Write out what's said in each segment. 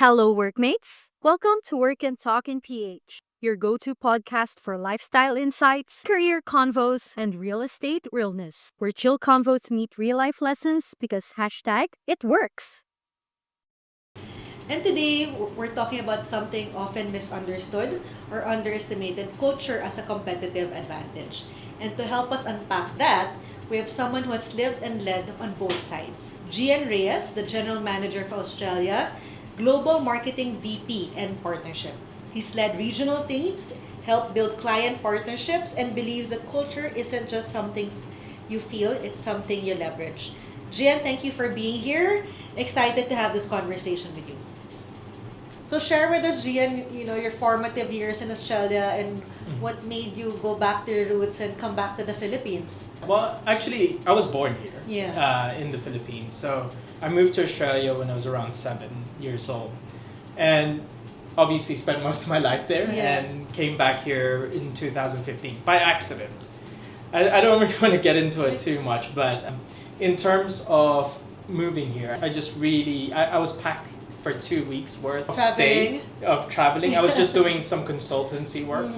Hello, workmates. Welcome to Work and Talk in PH, your go to podcast for lifestyle insights, career convos, and real estate realness, where chill convos meet real life lessons because it works. And today, we're talking about something often misunderstood or underestimated culture as a competitive advantage. And to help us unpack that, we have someone who has lived and led on both sides. Gian Reyes, the General Manager for Australia, Global Marketing VP and Partnership. He's led regional teams, helped build client partnerships, and believes that culture isn't just something you feel, it's something you leverage. Gian, thank you for being here. Excited to have this conversation with you. So share with us, Gian, your formative years in Australia and what made you go back to your roots and come back to the Philippines. Well, actually, I was born here Yeah. in the Philippines. So I moved to Australia when I was around 7 years old. And obviously spent most of my life there Yeah. and came back here in 2015 by accident. I don't really want to get into it too much, but in terms of moving here, I was packed for 2 weeks worth of traveling. I was just doing some consultancy work,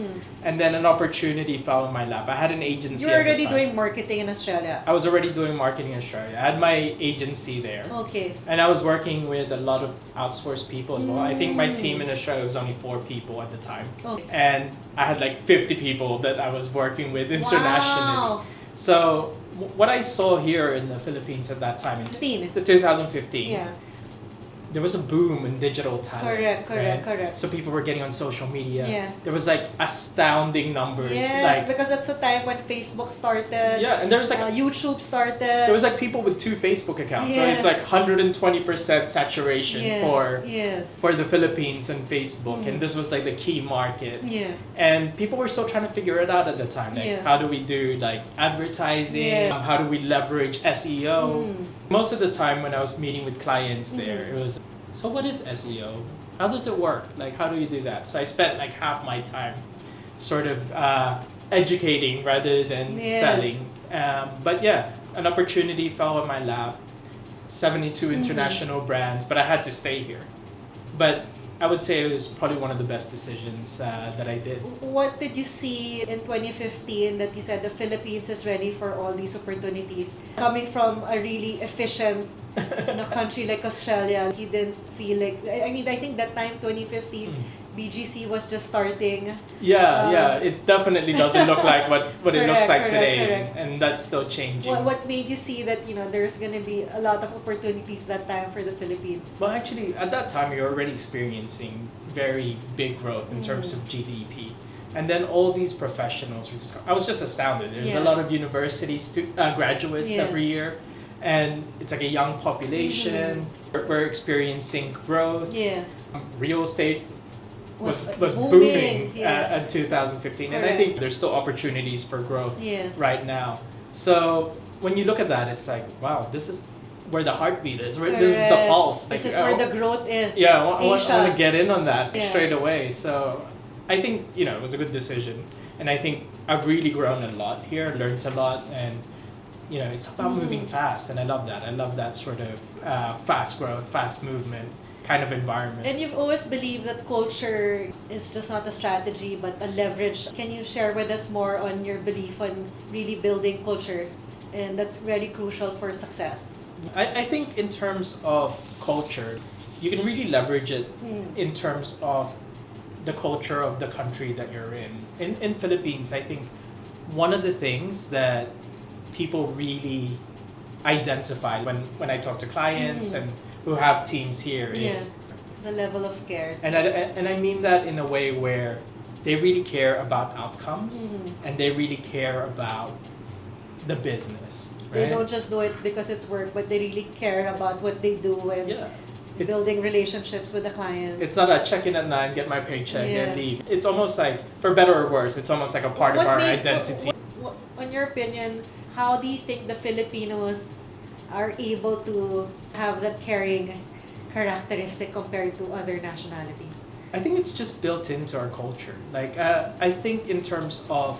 and then an opportunity fell in my lap. I had an agency. You were at the already time. doing marketing in Australia. I was already doing marketing in Australia. I had my agency there. Okay. And I was working with a lot of outsourced people as well. I think my team in Australia was only 4 people at the time. Okay. And I had like 50 people that I was working with internationally. Wow. So what I saw here in the Philippines at that time, in 15. the 2015, Yeah. there was a boom in digital talent. Correct. So people were getting on social media. Yeah. There was like astounding numbers. Yes, Like, because that's the time when Facebook started. yeah, and there was like YouTube started. there was like people with 2 Facebook accounts. So Yes. it's like 120% saturation Yes. for Yes. the Philippines and Facebook, and this was like the key market. Yeah. And people were still trying to figure it out at the time. Like, Yeah. how do we do like advertising? Yeah. How do we leverage SEO? Mm. Most of the time when I was meeting with clients there, Mm-hmm. it was, so what is SEO? How does it work? Like, how do you do that? So I spent like half my time sort of educating rather than Yes. selling. But yeah, an opportunity fell on my lap. 72 international brands, but I had to stay here. But I would say it was probably one of the best decisions that I did. What did you see in 2015 that you said the Philippines is ready for all these opportunities? Coming from a really efficient country like Australia, he didn't feel like... I mean, I think that time, 2015, BGC was just starting. Yeah, it definitely doesn't look like what it looks like today, correct. and that's still changing. What made you see that, there's going to be a lot of opportunities that time for the Philippines? Well, actually, at that time, you're already experiencing very big growth in terms of GDP. And then all these professionals, I was just astounded. There's a lot of university graduates Yeah. every year, and it's like a young population. We're experiencing growth. Yes. Real estate was booming, booming yes. at 2015, and I Correct. think there's still opportunities for growth Yes. right now. So when you look at that, it's like, wow, this is where the heartbeat is. This is the Correct. pulse. This Like, is where the growth is. yeah, I want Asia. to get in on that Yeah. straight away. So I think, it was a good decision. And I think I've really grown a lot here, learned a lot, and, it's about moving fast. And I love that. I love that sort of fast growth, fast movement kind of environment. And you've always believed that culture is just not a strategy but a leverage. Can you share with us more on your belief on really building culture? And that's very crucial for success. I think in terms of culture, you can really leverage it in terms of the culture of the country that you're in. In Philippines, I think one of the things that people really identify when I talk to clients and who have teams here is, The level of care. and I mean that in a way where they really care about outcomes and they really care about the business. They Right? don't just do it because it's work, but they really care about what they do and Yeah. It's, building relationships with the client. it's not a check in at 9, get my paycheck, Yeah. and leave. It's almost like, for better or worse, it's almost like a part of our identity. On your opinion, how do you think the Filipinos are able to have that caring characteristic compared to other nationalities? I think it's just built into our culture. Like, I think in terms of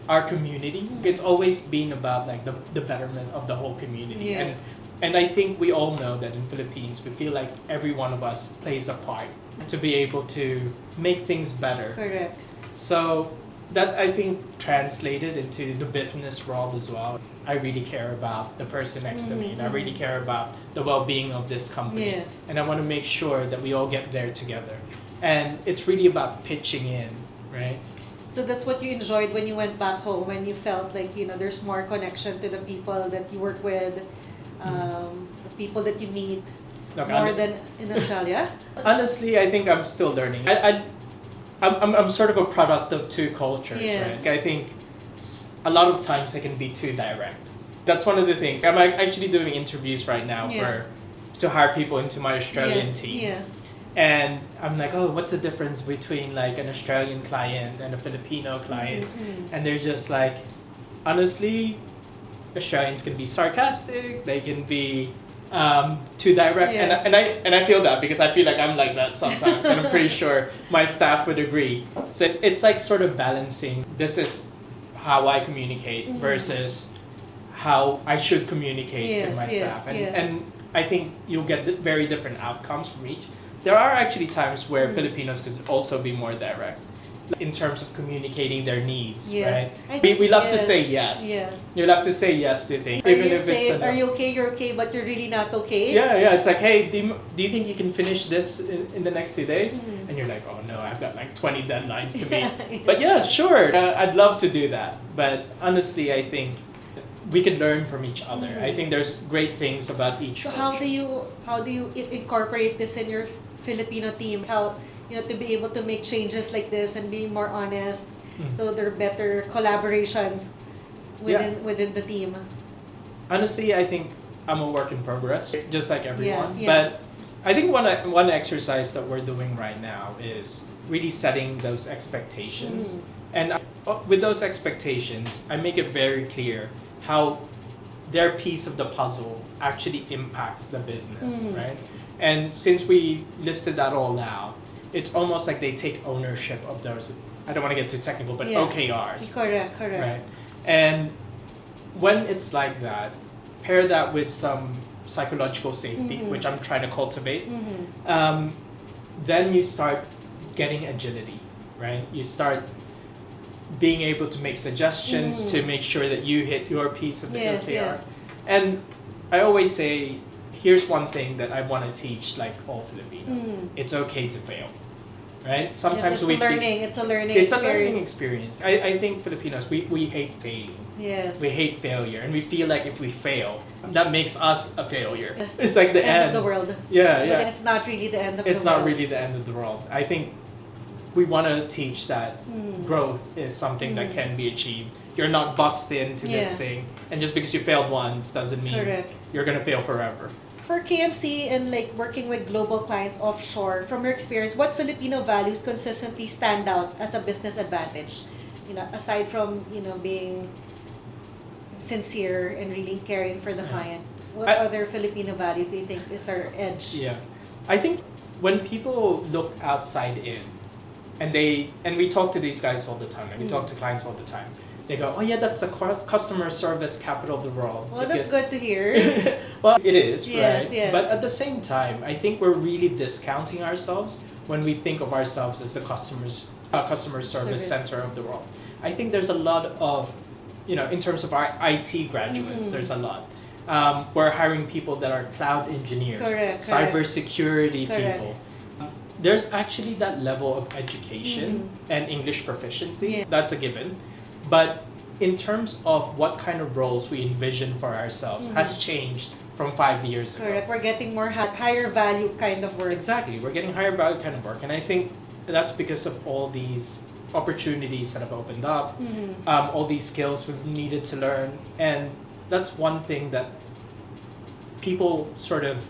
our community, it's always been about like the betterment of the whole community. Yeah. And And I think we all know that in Philippines, we feel like every one of us plays a part to be able to make things better. Correct. So that I think translated into the business world as well. I really care about the person next to me, and I really care about the well-being of this company. Yes. And I want to make sure that we all get there together. And it's really about pitching in, right? So that's what you enjoyed when you went back home, when you felt like, there's more connection to the people that you work with, the people that you meet, Look, more than in Australia? honestly, I think I'm still learning. I'm sort of a product of two cultures, Yes. right? I think a lot of times I can be too direct. That's one of the things. I'm actually doing interviews right now to hire people into my Australian team. Yes. And I'm like, oh, what's the difference between like an Australian client and a Filipino client? And they're just like, honestly, Australians can be sarcastic. They can be too direct, Yes. and I feel that because I feel like I'm like that sometimes, and I'm pretty sure my staff would agree. So it's like sort of balancing. This is how I communicate versus how I should communicate to my staff, and I think you'll get very different outcomes from each. There are actually times where Filipinos could also be more direct in terms of communicating their needs, Yes. right? I think- We love to yes. say yes. Yes. You love to say yes to things, Or even you'd if it's say, a no. are you okay? You're okay, but you're really not okay. Yeah. It's like, hey, do you think you can finish this in the next 2 days? And you're like, oh no, I've got like 20 deadlines to meet. But yeah, sure, I'd love to do that. But honestly, I think we can learn from each other. I think there's great things about each. So how culture. do you incorporate this in your Filipino team? How to be able to make changes like this and be more honest, so there are better collaborations within the team. Honestly, I think I'm a work in progress, just like everyone. Yeah. But I think one exercise that we're doing right now is really setting those expectations. And with those expectations, I make it very clear how their piece of the puzzle actually impacts the business, right? And since we listed that all out, it's almost like they take ownership of those. I don't want to get too technical, but OKRs. Correct. Right. And when it's like that, pair that with some psychological safety, which I'm trying to cultivate, then you start getting agility, right? You start being able to make suggestions to make sure that you hit your piece of the OKR. Yes. And I always say, here's one thing that I want to teach like all Filipinos. It's okay to fail. Right? Sometimes it's a learning it's experience. a learning experience. I think Filipinos, we hate failing. Yes. We hate failure, and we feel like if we fail, that makes us a failure. It's like the end of the world. Yeah. But it's not really the end of the world. It's not really the end of the world. I think we want to teach that growth is something that can be achieved. You're not boxed into this thing, and just because you failed once doesn't mean you're gonna fail forever. For KMC and like working with global clients offshore, from your experience, what Filipino values consistently stand out as a business advantage? Aside from being sincere and really caring for the client, what other Filipino values do you think is our edge? Yeah, I think when people look outside in, and we talk to these guys all the time, and we talk to clients all the time. They go, oh yeah, that's the customer service capital of the world. Well, that's good to hear. Well, it is, Yes, right? yes. But at the same time, I think we're really discounting ourselves when we think of ourselves as the customer service center of the world. I think there's a lot of, in terms of our IT graduates, there's a lot. We're hiring people that are cloud engineers, cybersecurity people. There's actually that level of education and English proficiency. That's a given. But in terms of what kind of roles we envision for ourselves has changed from 5 years ago. We're getting more higher value kind of work. Exactly. We're getting higher value kind of work. And I think that's because of all these opportunities that have opened up, all these skills we've needed to learn. And that's one thing that people sort of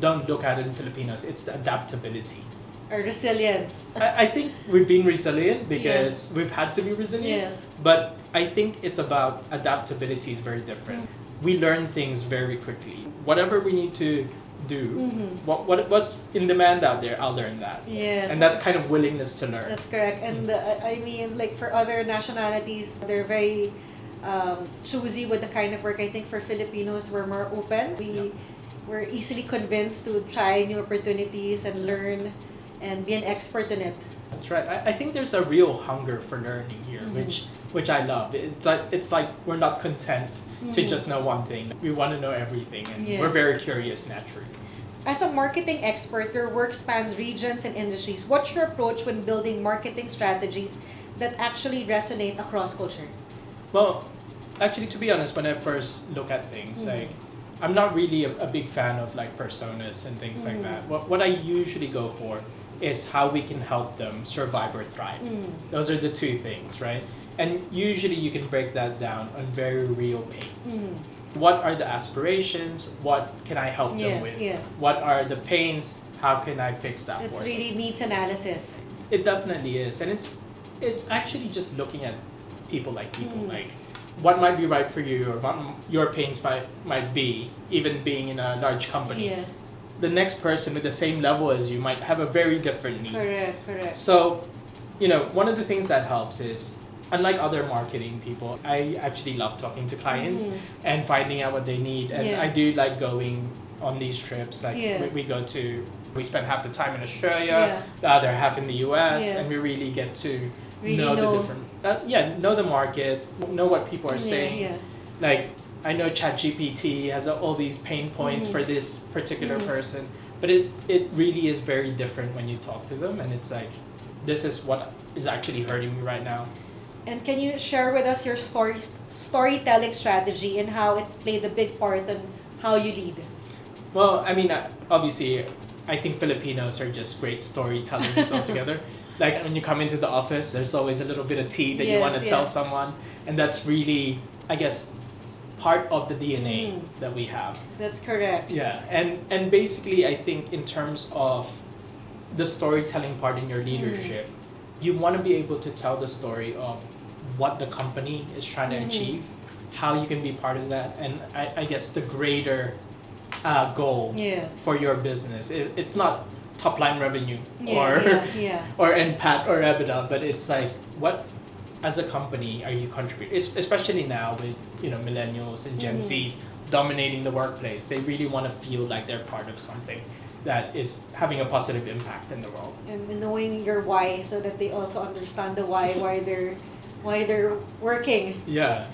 don't look at in Filipinos. It's the adaptability. Or resilience. I think we've been resilient because we've had to be resilient. Yes. But I think it's about adaptability is very different. We learn things very quickly. Whatever we need to do, what's in demand out there, I'll learn that. Yes. And that kind of willingness to learn. That's correct. And I mean, like for other nationalities, they're very choosy with the kind of work. I think for Filipinos, we're more open. We're easily convinced to try new opportunities and learn and be an expert in it. That's right. I think there's a real hunger for learning here, which I love. It's like we're not content to just know one thing. We want to know everything, and we're very curious naturally. As a marketing expert, your work spans regions and industries. What's your approach when building marketing strategies that actually resonate across culture? Well, actually, to be honest, when I first look at things, like I'm not really a big fan of like personas and things like that. What I usually go for is how we can help them survive or thrive. Those are the two things, right? And usually you can break that down on very real pains. What are the aspirations? What can I help them with? What are the pains? How can I fix that It's for really needs analysis. It definitely is. And it's actually just looking at people. Like what might be right for you or what your pains might be, even being in a large company. The next person with the same level as you might have a very different need. Correct. So, one of the things that helps is, unlike other marketing people, I actually love talking to clients and finding out what they need. And I do like going on these trips. Like we spend half the time in Australia, the other half in the US, and we really get to know the different, know the market, know what people are saying. Like, I know ChatGPT has all these pain points for this particular person, but it really is very different when you talk to them, and it's like, this is what is actually hurting me right now. And can you share with us your storytelling strategy and how it's played a big part in how you lead? Well, I mean, obviously, I think Filipinos are just great storytellers altogether. Like, when you come into the office, there's always a little bit of tea that you want to tell someone, and that's really, I guess, part of the DNA that we have. That's correct. Yeah, and basically, I think in terms of the storytelling part in your leadership, you want to be able to tell the story of what the company is trying to achieve, how you can be part of that, and I guess the greater goal for your business is, it's not top line revenue or NPAT or EBITDA, but it's like, what as a company are you contributing, especially now with millennials and Gen Zs dominating the workplace. They really want to feel like they're part of something that is having a positive impact in the world. And knowing your why, so that they also understand the why they're working. Yeah.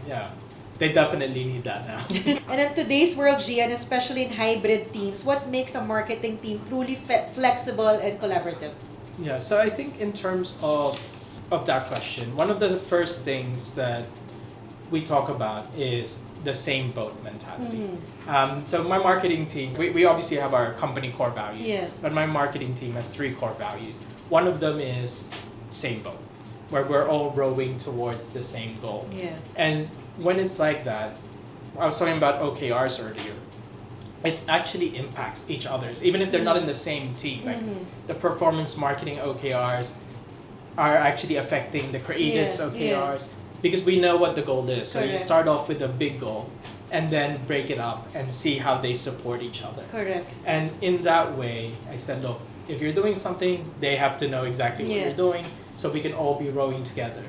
They definitely need that now. And in today's world, Gian, especially in hybrid teams, what makes a marketing team truly flexible and collaborative? Yeah, so I think in terms of that question, one of the first things that we talk about is the same boat mentality. So my marketing team, we obviously have our company core values, but my marketing team has 3 core values. One of them is same boat, where we're all rowing towards the same goal. And when it's like that, I was talking about OKRs earlier, it actually impacts each other's, even if they're not in the same team. Like the performance marketing OKRs are actually affecting the creatives OKRs, because we know what the goal is. So you start off with a big goal and then break it up and see how they support each other. And in that way, I said, look, if you're doing something, they have to know exactly what you're doing, so we can all be rowing together.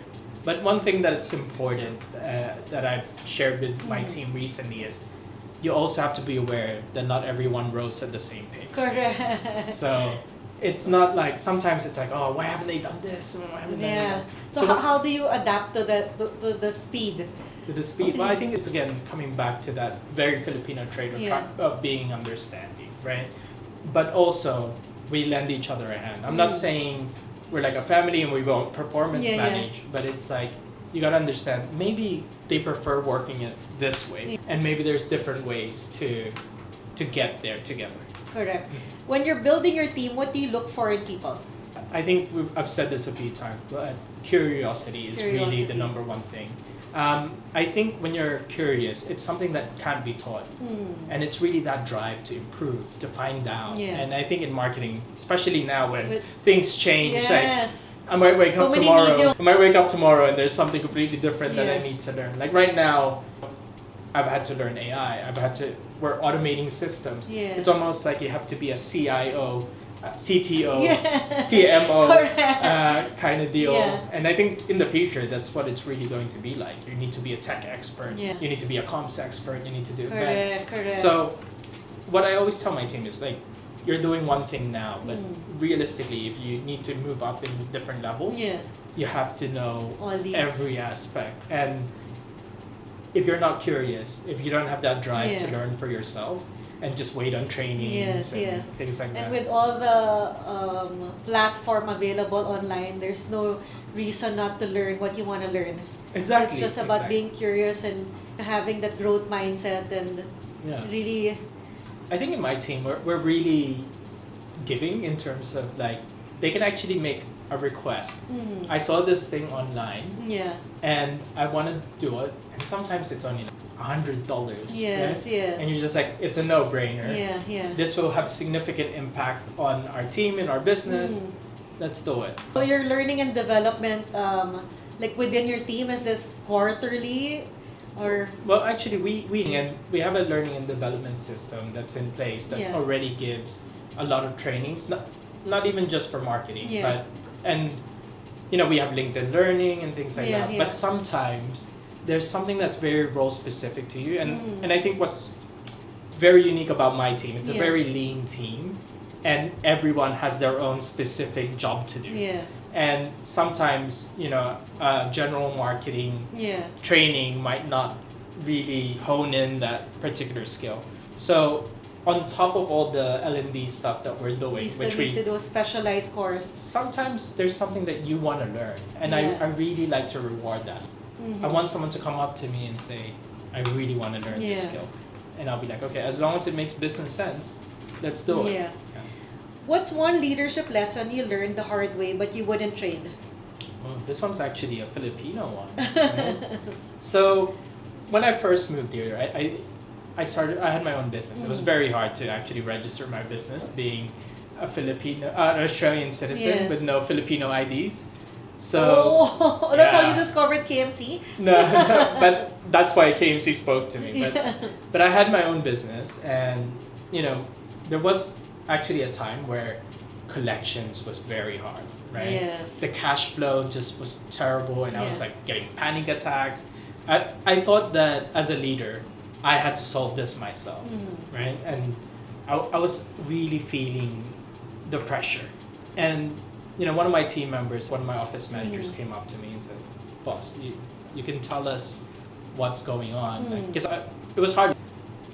But one thing that it's important that I've shared with my team recently is, you also have to be aware that not everyone rows at the same pace. So it's not like, sometimes it's like, oh, why haven't they done this? Why haven't they done that? So how do you adapt to the speed? To the speed? Well, I think it's, again, coming back to that very Filipino trait of being understanding, right? But also, we lend each other a hand. I'm not saying we're like a family and we won't performance manage, but it's like, you gotta understand, maybe they prefer working it this way, and maybe there's different ways to get there together. Correct. When you're building your team, what do you look for in people? I think I've said this a few times, but curiosity is really the number one thing. I think when you're curious, it's something that can't be taught. And it's really that drive to improve, to find out. And I think in marketing, especially now when things change, like, I might wake up tomorrow and there's something completely different that I need to learn. Like right now, I've had to learn AI. We're automating systems. It's almost like you have to be a CIO CTO, Yeah. CMO Correct. kind of deal. Yeah. And I think in the future, that's what it's really going to be like. You need to be a tech expert. Yeah. You need to be a comms expert. You need to do events. Correct. So what I always tell my team is like, you're doing one thing now, but realistically, if you need to move up in different levels, Yes. you have to know All these. every aspect. And if you're not curious, if you don't have that drive to Yeah. learn for yourself and just wait on trainings and things like And that. with all the platform available online, there's no reason not to learn what you want to learn. Exactly. It's just about being curious and having that growth mindset and Yeah. really. I think in my team, we're really giving in terms of like, they can actually make a request. I saw this thing online Yeah. and I want to do it, and sometimes it's only like $100. Yes. right? Yes. And you're just like, it's a no-brainer. Yeah. This will have significant impact on our team and our business. Let's do it. So your learning and development, like within your team, is this quarterly, or Well, actually, we have a learning and development system that's in place that Yeah. already gives a lot of trainings, not even just for marketing, Yeah. but and we have LinkedIn Learning and things like that. Yeah. But sometimes there's something that's very role specific to you, and I think what's very unique about my team, it's a Yeah. very lean team, and everyone has their own specific job to do. yes, And sometimes general marketing yeah, training might not really hone in that particular skill. So on top of all the L&D stuff that we're doing, you still which need we to do a specialized course. sometimes there's something that you want to learn, and Yeah. I really like to reward that. I want someone to come up to me and say, I really want to learn this Yeah. skill, and I'll be like, okay, as long as it makes business sense, let's do it. Yeah. What's one leadership lesson you learned the hard way but you wouldn't trade? Well, this one's actually a Filipino one. Right? So when I first moved here, I had my own business. It was very hard to actually register my business, being a an Australian citizen Yes. with no Filipino IDs. So That's how yeah. you discovered KMC? no, but that's why KMC spoke to me. But I had my own business, and there was actually a time where collections was very hard, right? Yes. The cash flow just was terrible, and I was Yeah. like getting panic attacks. I thought that as a leader, I had to solve this myself, right? And I was really feeling the pressure. And one of my team members, one of my office managers came up to me and said, "Boss, you can tell us what's going on." Because it was hard.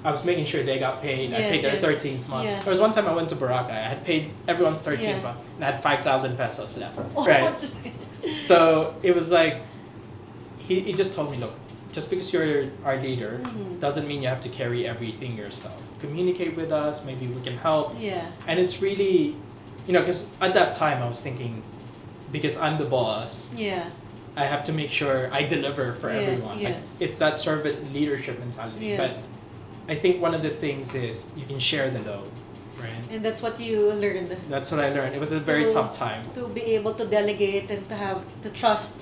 I was making sure they got paid. I Yes, paid their yes. 13th month. Yeah. There was one time I went to Boracay. I had paid everyone's 13th Yeah. month, and I had 5,000 pesos left. Oh, Right. So it was like, he just told me, look, just because you're our leader doesn't mean you have to carry everything yourself. Communicate with us, maybe we can help. Yeah. And it's really, because at that time I was thinking, because I'm the boss, Yeah. I have to make sure I deliver for Yeah, everyone. yeah. Like, it's that servant leadership mentality. Yes. But I think one of the things is you can share the load, right? And that's what you learned. That's what I learned. It was a very To- tough time. To be able to delegate and to trust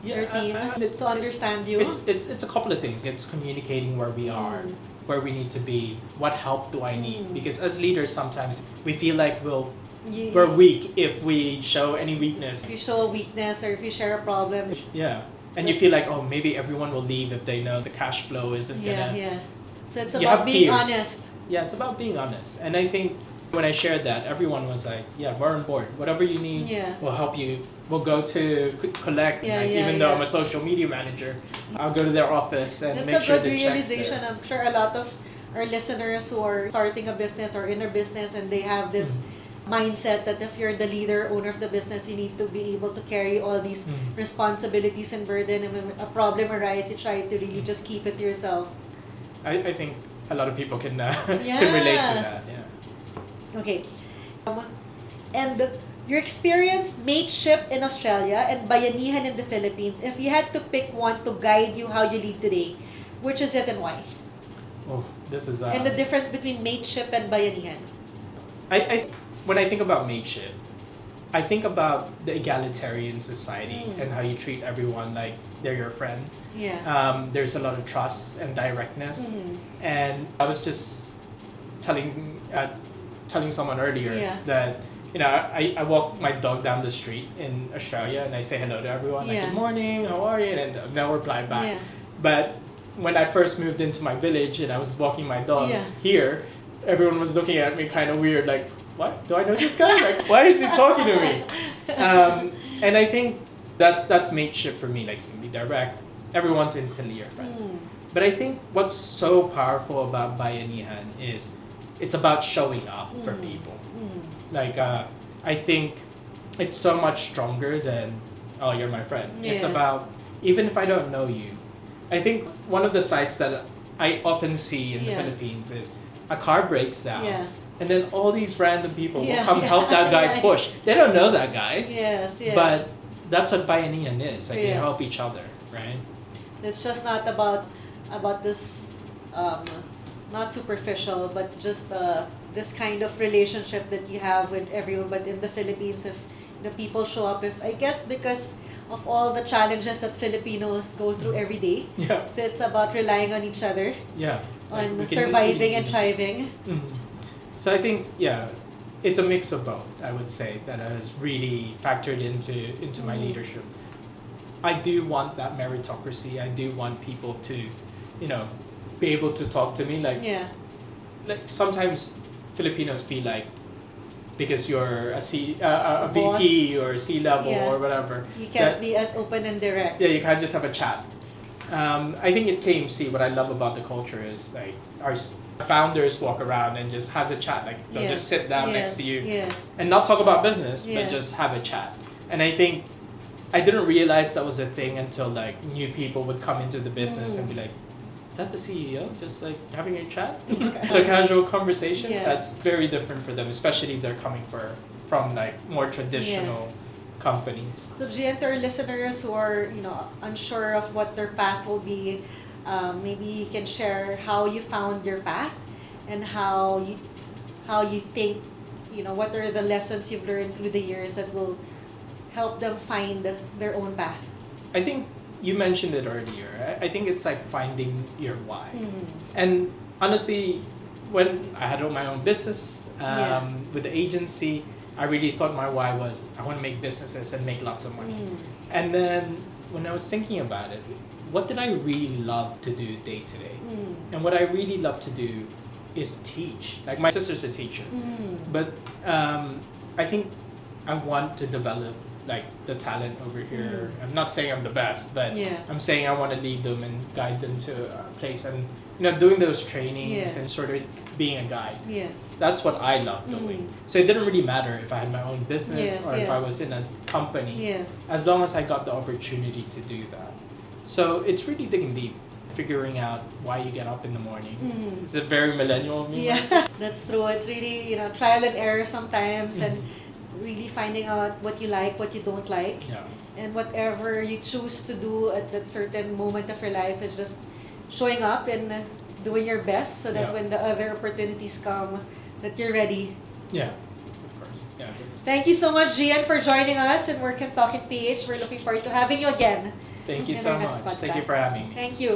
your team, it's, to understand you. it's a couple of things. It's communicating where we are, where we need to be, what help do I need? Because as leaders, sometimes we feel like we're weak if we show any weakness. If you show a weakness or if you share a problem. Yeah. And you feel like, oh, maybe everyone will leave if they know the cash flow isn't Yeah, gonna. yeah. So it's You about have being fears. honest. Yeah, it's about being honest. And I think when I shared that, everyone was like, yeah, we're on board. Whatever you need, Yeah. we'll help you. We'll go to collect. Yeah, like, yeah, even though yeah. I'm a social media manager, I'll go to their office and That's make a sure good the checks realization. there. I'm sure a lot of our listeners who are starting a business or in a business and they have this mindset that if you're the leader, owner of the business, you need to be able to carry all these responsibilities and burden. And when a problem arises, you try to really just keep it to yourself. I think a lot of people can can Yeah. relate to that. Yeah. Okay. And your experience mateship in Australia and bayanihan in the Philippines, if you had to pick one to guide you how you lead today, which is it and why? Oh, this is. And the difference between mateship and bayanihan. When I think about mateship, I think about the egalitarian society and how you treat everyone like they're your friend. Yeah. There's a lot of trust and directness, and I was just telling someone earlier Yeah. that I walk my dog down the street in Australia and I say hello to everyone, like, Yeah. good morning, how are you? And they'll reply back. Yeah. But when I first moved into my village and I was walking my dog Yeah. here, everyone was looking at me kind of weird, like, what? Do I know this guy? Like, why is he talking to me? And I think that's mateship for me. Like, you can be direct. Everyone's instantly your friend. Mm. But I think what's so powerful about Bayanihan is it's about showing up for people. Like, I think it's so much stronger than, oh, you're my friend. It's Yeah. about, even if I don't know you, I think one of the sites that I often see in the Yeah. Philippines is a car breaks down. Yeah. And then all these random people will Yeah, come yeah, help that guy yeah. push. They don't know that guy, Yes, yes. but that's what Bayanihan is. Like, you Yeah. help each other, right? It's just not about this, not superficial, but just this kind of relationship that you have with everyone. But in the Philippines, if people show up, if I guess because of all the challenges that Filipinos go through every day, Yeah. so it's about relying on each other, Yeah. Like, on we can surviving and eat- thriving. Mhm. So I think, yeah, it's a mix of both, I would say, that has really factored into my leadership. I do want that meritocracy. I do want people to, be able to talk to me. Like Yeah, sometimes Filipinos feel like because you're a A VP or a C level Yeah. or whatever, you can't that- be as open and direct. yeah, you can't just have a chat. I think at KMC, what I love about the culture is like our founders walk around and just has a chat. Like they'll Yeah. just sit down Yes, next to you yes. and not talk about business, but Yes. just have a chat. And I think I didn't realize that was a thing until like new people would come into the business and be like, "Is that the CEO? Just like having a chat?" It's a casual conversation. Yeah. That's very different for them, especially if they're coming from like more traditional companies. So Gian, to our listeners who are, unsure of what their path will be, maybe you can share how you found your path and how you think, what are the lessons you've learned through the years that will help them find their own path. I think you mentioned it earlier. I think it's like finding your why. Mm. And honestly, when I had my own business Yeah. with the agency, I really thought my why was I want to make businesses and make lots of money. Mm. And then when I was thinking about it, what did I really love to do day to day? Mm. And what I really love to do is teach. Like my sister's a teacher, Mm. but I think I want to develop like the talent over here. I'm not saying I'm the best, but Yeah. I'm saying I want to lead them and guide them to a place and doing those trainings Yeah. and sort of being a guide. Yeah. That's what I love doing. So it didn't really matter if I had my own business Yes, or if yes. I was in a company, Yes. as long as I got the opportunity to do that. So it's really digging deep, figuring out why you get up in the morning. Mm. It's a very millennial of me. Yeah, that's true. It's really, trial and error sometimes and really finding out what you like, what you don't like. Yeah. And whatever you choose to do at that certain moment of your life is just showing up and doing your best so that Yeah. when the other opportunities come, that you're ready. Yeah, of course. Yeah. Thank you so much, Gian, for joining us in Work and Talking PH. We're looking forward to having you again. Thank you in so our much. next Thank you podcast. for having me. Thank you.